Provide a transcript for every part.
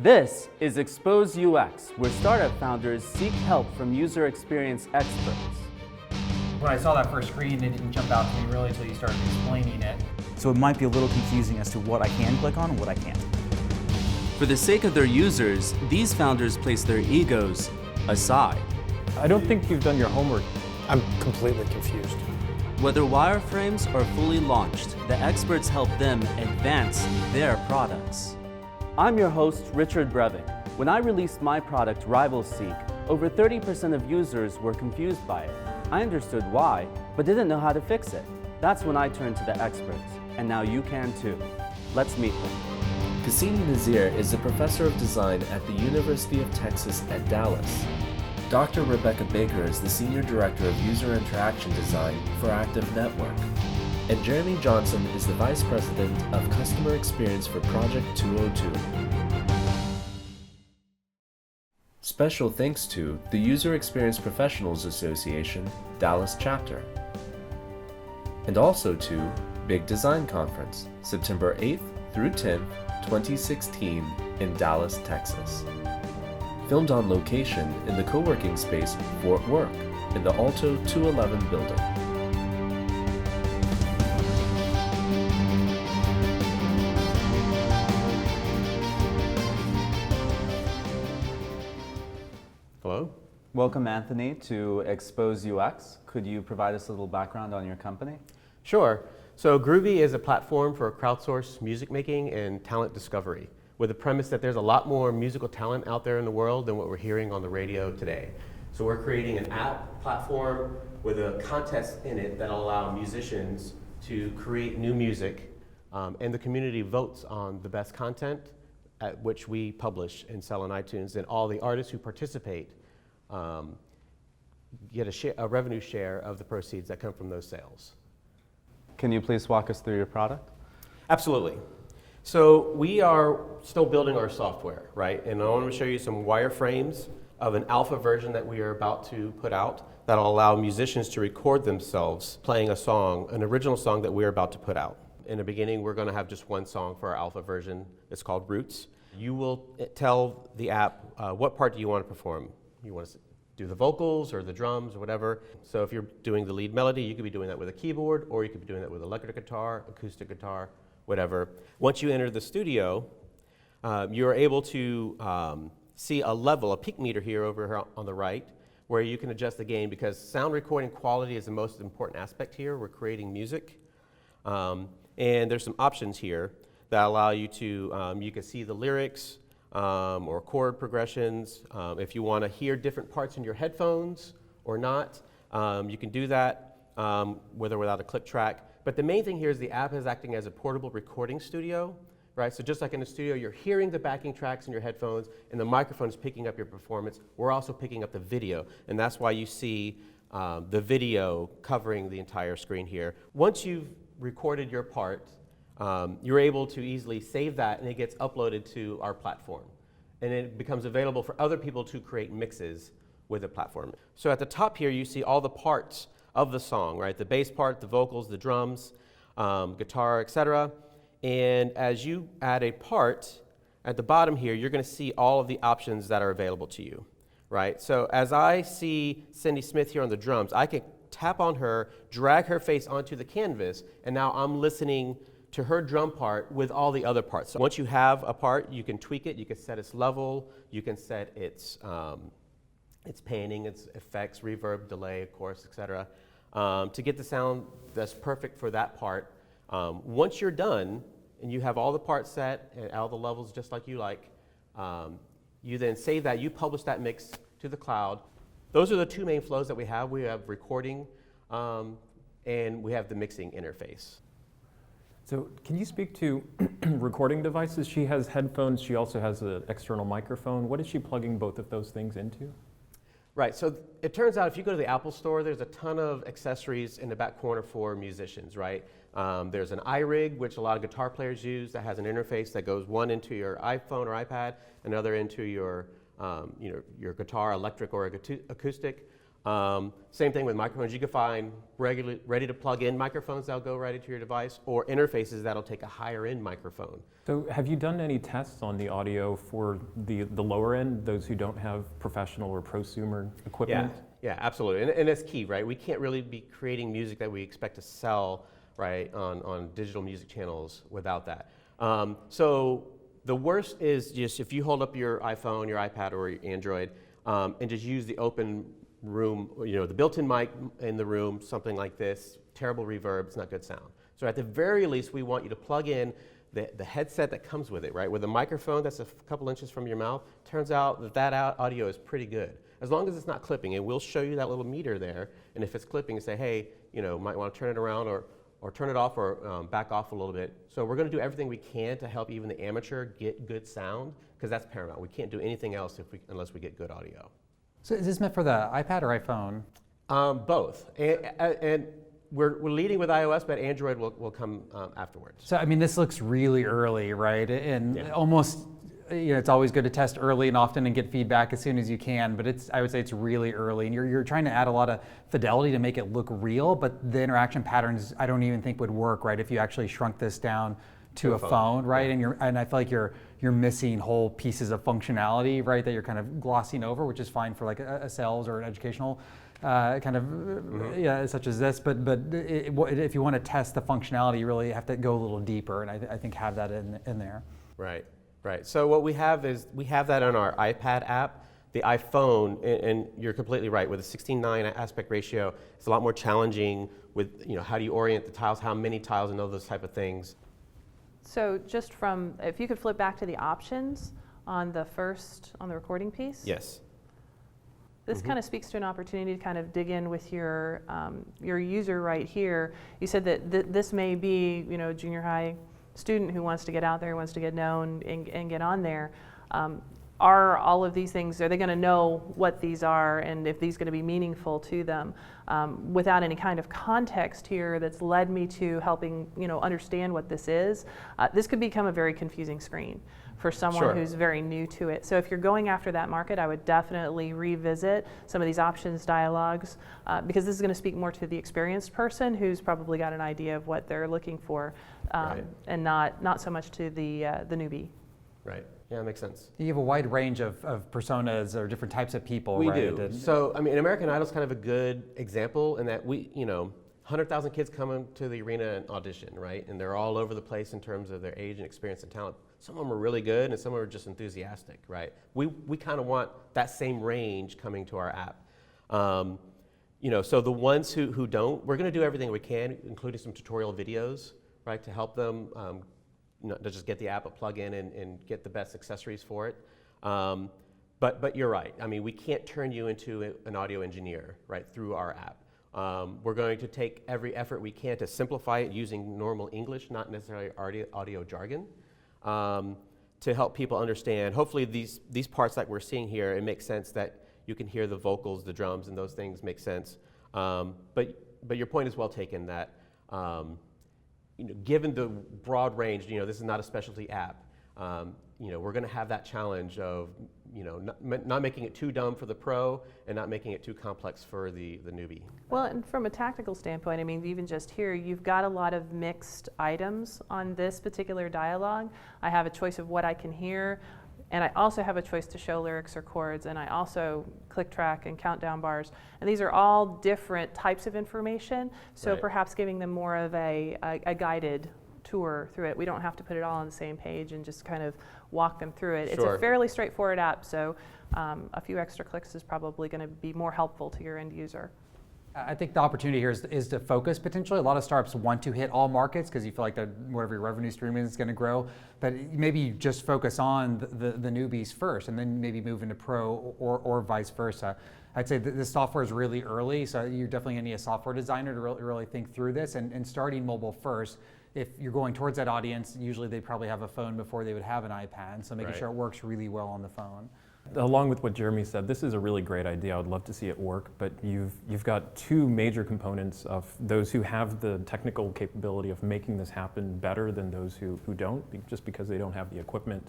This is Expose UX, where startup founders seek help from user experience experts. When I saw that first screen, it didn't jump out to me really until you started explaining it. So it might be a little confusing as to what I can click on and what I can't. For the sake of their users, these founders place their egos aside. I don't think you've done your homework. I'm completely confused. Whether wireframes are fully launched, the experts help them advance their products. I'm your host, Richard Brevik. When I released my product, RivalSeek, over 30% of users were confused by it. I understood why, but didn't know how to fix it. That's when I turned to the experts, and now you can too. Let's meet them. Cassini Nazir is a professor of design at the University of Texas at Dallas. Dr. Rebecca Baker is the Senior Director of User Interaction Design for Active Network. And Jeremy Johnson is the Vice President of Customer Experience for Project 202. Special thanks to the User Experience Professionals Association, Dallas Chapter. And also to Big Design Conference, September 8th through 10th, 2016 in Dallas, Texas. Filmed on location in the co-working space Fort Work in the Alto 211 building. Hello? Welcome, Anthony, to Expose UX. Could you provide us a little background on your company? Sure. So Gruvi is a platform for crowdsourced music making and talent discovery, with the premise that there's a lot more musical talent out there in the world than what we're hearing on the radio today. So we're creating an app platform with a contest in it that'll allow musicians to create new music, and the community votes on the best content at which we publish and sell on iTunes, and all the artists who participate get a revenue share of the proceeds that come from those sales. Can you please walk us through your product? Absolutely. So we are still building our software, right? And I want to show you some wireframes of an alpha version that we are about to put out that'll allow musicians to record themselves playing a song, an original song that we're about to put out. In the beginning, we're going to have just one song for our alpha version. It's called Roots. You will tell the app what part do you want to perform. You want to do the vocals or the drums or whatever. So if you're doing the lead melody, you could be doing that with a keyboard, or you could be doing that with electric guitar, acoustic guitar, whatever. Once you enter the studio, you're able to see a level, a peak meter here over here on the right, where you can adjust the gain, because sound recording quality is the most important aspect here. We're creating music. And there's some options here that allow you to, you can see the lyrics or chord progressions. If you want to hear different parts in your headphones or not, you can do that with or without a click track. But the main thing here is the app is acting as a portable recording studio, right? So just like in the studio, you're hearing the backing tracks in your headphones and the microphone is picking up your performance. We're also picking up the video, and that's why you see the video covering the entire screen here. Once you've recorded your part, you're able to easily save that, and it gets uploaded to our platform. And it becomes available for other people to create mixes with the platform. So at the top here, you see all the parts of the song, right? The bass part, the vocals, the drums, guitar, etc. And as you add a part, at the bottom here, you're going to see all of the options that are available to you, right? So as I see Cindy Smith here on the drums, I can tap on her, drag her face onto the canvas, and now I'm listening to her drum part with all the other parts. So once you have a part, you can tweak it, you can set its level, you can set its panning, its effects, reverb, delay, of course, etc. To get the sound that's perfect for that part. Once you're done and you have all the parts set and all the levels just like you like, you then save that, you publish that mix to the cloud. Those are the two main flows that we have. We have recording and we have the mixing interface. So can you speak to recording devices? She has headphones. She also has an external microphone. What is she plugging both of those things into? Right, so it turns out if you go to the Apple Store, there's a ton of accessories in the back corner for musicians, right? There's an iRig, which a lot of guitar players use, that has an interface that goes one into your iPhone or iPad, another into your guitar, electric or acoustic. Same thing with microphones. You can find ready to plug in microphones that'll go right into your device, or interfaces that'll take a higher end microphone. So have you done any tests on the audio for the lower end, those who don't have professional or prosumer equipment? Yeah, absolutely. And it's key, right? We can't really be creating music that we expect to sell, right, on digital music channels without that. So the worst is just if you hold up your iPhone, your iPad, or your Android, and just use the open room, the built-in mic in the room, something like this, terrible reverb, it's not good sound. So at the very least, we want you to plug in the headset that comes with it, right? With a microphone that's a couple inches from your mouth, turns out that audio is pretty good. As long as it's not clipping, and we'll show you that little meter there, and if it's clipping, say, hey, might want to turn it around or turn it off or back off a little bit. So we're going to do everything we can to help even the amateur get good sound, because that's paramount. We can't do anything else unless we get good audio. So is this meant for the iPad or iPhone? Both. And we're leading with iOS, but Android will come afterwards. So, I mean, this looks really early, right? And almost, it's always good to test early and often and get feedback as soon as you can, but I would say it's really early. And you're trying to add a lot of fidelity to make it look real, but the interaction patterns I don't even think would work, right, if you actually shrunk this down to a phone, right? Yeah. And I feel like you're missing whole pieces of functionality, right, that you're kind of glossing over, which is fine for like a sales or an educational kind of such as this. But if you want to test the functionality, you really have to go a little deeper, and I think have that in there. Right. So what we have is we have that on our iPad app. The iPhone, and you're completely right, with a 16:9 aspect ratio, it's a lot more challenging with how do you orient the tiles, how many tiles, and all those type of things. So just if you could flip back to the options on the recording piece. Yes. This kind of speaks to an opportunity to kind of dig in with your user right here. You said that this may be, a junior high student who wants to get out there, wants to get known and get on there. Are all of these things, are they going to know what these are and if these are going to be meaningful to them? Without any kind of context here that's led me to helping understand what this is, this could become a very confusing screen for someone who's very new to it. So if you're going after that market, I would definitely revisit some of these options dialogues, because this is going to speak more to the experienced person who's probably got an idea of what they're looking for, and not so much to the newbie. Right. Yeah, that makes sense. You have a wide range of personas or different types of people, we right? do. So, American Idol's kind of a good example in that 100,000 kids come into the arena and audition, right? And they're all over the place in terms of their age and experience and talent. Some of them are really good and some of them are just enthusiastic, right? We kind of want that same range coming to our app. So the ones who don't, we're going to do everything we can, including some tutorial videos, right, to help them to just get the app, plug in and get the best accessories for it. But you're right. We can't turn you into an audio engineer, right, through our app. We're going to take every effort we can to simplify it using normal English, not necessarily audio jargon, to help people understand. Hopefully these parts that we're seeing here, it makes sense that you can hear the vocals, the drums, and those things make sense. But your point is well taken that given the broad range, this is not a specialty app. We're going to have that challenge of, not making it too dumb for the pro and not making it too complex for the newbie. Well, and from a tactical standpoint, even just here, you've got a lot of mixed items on this particular dialogue. I have a choice of what I can hear, and I also have a choice to show lyrics or chords, and I also click track and countdown bars. And these are all different types of information, so perhaps giving them more of a guided tour through it. We don't have to put it all on the same page and just kind of walk them through it. It's a fairly straightforward app, so a few extra clicks is probably going to be more helpful to your end user. I think the opportunity here is to focus potentially. A lot of startups want to hit all markets because you feel like whatever your revenue stream is going to grow, but maybe you just focus on the newbies first and then maybe move into pro or vice versa. I'd say that this software is really early, so you're definitely going to need a software designer to really think through this and starting mobile first. If you're going towards that audience, usually they probably have a phone before they would have an iPad, so making sure it works really well on the phone. Along with what Jeremy said, this is a really great idea. I would love to see it work, but you've got two major components of those who have the technical capability of making this happen better than those who don't, just because they don't have the equipment.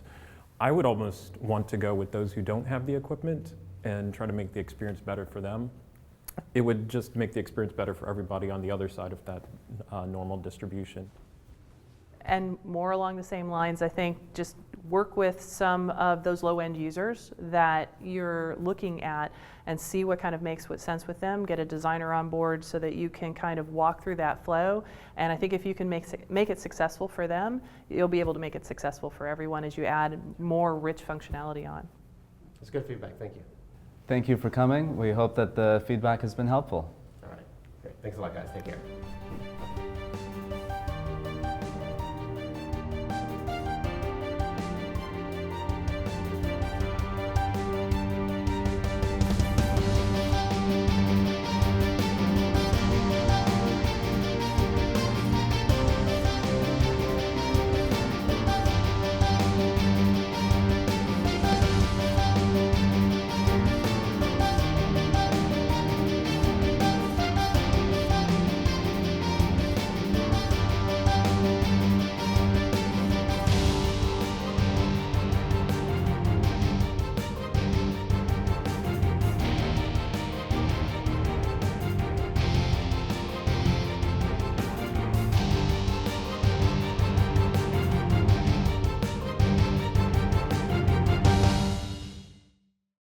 I would almost want to go with those who don't have the equipment and try to make the experience better for them. It would just make the experience better for everybody on the other side of that normal distribution. And more along the same lines, I think just work with some of those low-end users that you're looking at and see what kind of makes what sense with them. Get a designer on board so that you can kind of walk through that flow. And I think if you can make it successful for them, you'll be able to make it successful for everyone as you add more rich functionality on. That's good feedback. Thank you. Thank you for coming. We hope that the feedback has been helpful. All right. Great. Thanks a lot, guys. Take care.